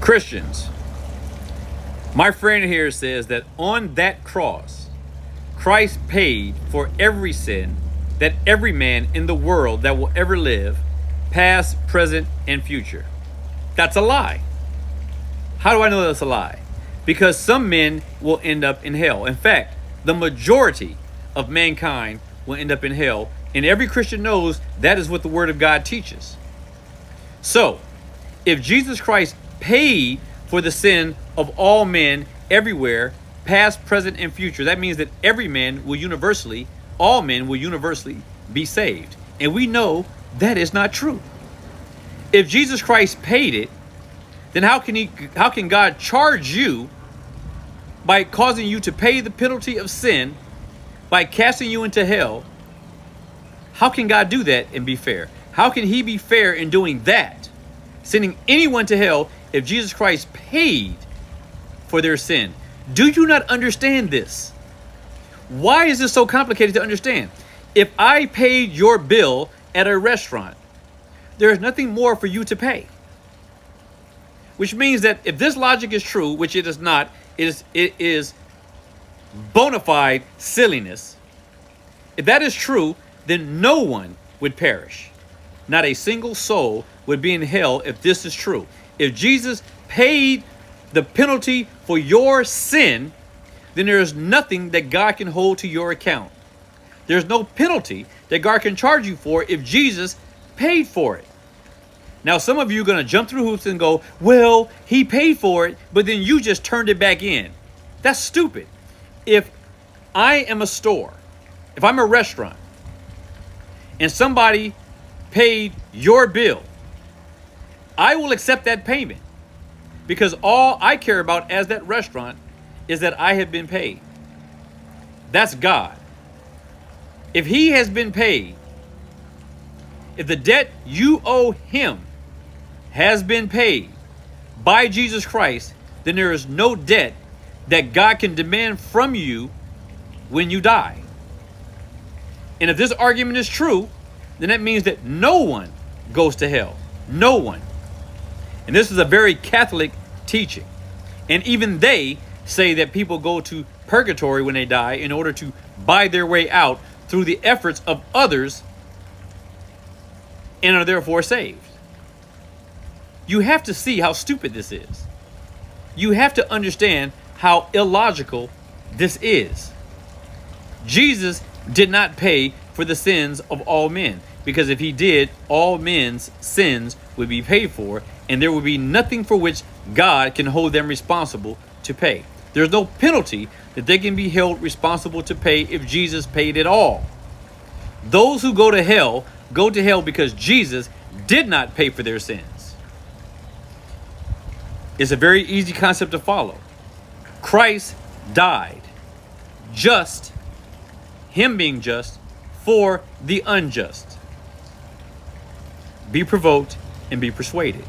Christians, my friend here says that on that cross, Christ paid for every sin that every man in the world that will ever live, past, present, and future. That's a lie. How do I know that's a lie? Because some men will end up in hell. In fact, the majority of mankind will end up in hell, and every Christian knows that is what the Word of God teaches. So, if Jesus Christ paid for the sin of all men everywhere, past, present, and future, that means that every man will universally, all men will universally be saved. And we know that is not true. If Jesus Christ paid it, then how can God charge you by causing you to pay the penalty of sin, by casting you into hell? How can God do that and be fair? How can he be fair in doing that, sending anyone to hell, if Jesus Christ paid for their sin? Do you not understand this? Why is this so complicated to understand? If I paid your bill at a restaurant, there is nothing more for you to pay. Which means that if this logic is true, which it is not, it is bona fide silliness. If that is true, then no one would perish. Not a single soul would be in hell if this is true. If Jesus paid the penalty for your sin, then there is nothing that God can hold to your account. There's no penalty that God can charge you for if Jesus paid for it. Now, some of you are going to jump through hoops and go, well, he paid for it, but then you just turned it back in. That's stupid. If I am a store, if I'm a restaurant, and somebody paid your bill, I will accept that payment, because all I care about as that restaurant is that I have been paid. That's God. If he has been paid, if the debt you owe him has been paid by Jesus Christ, then there is no debt that God can demand from you when you die. And if this argument is true, then that means that no one goes to hell. No one. And this is a very Catholic teaching. And even they say that people go to purgatory when they die in order to buy their way out through the efforts of others and are therefore saved. You have to see how stupid this is. You have to understand how illogical this is. Jesus did not pay for the sins of all men, because if he did, all men's sins would be paid for, and there would be nothing for which God can hold them responsible to pay. There's no penalty that they can be held responsible to pay if Jesus paid it all. Those who go to hell because Jesus did not pay for their sins. It's a very easy concept to follow. Christ died, just, him being just, for the unjust. Be provoked and be persuaded.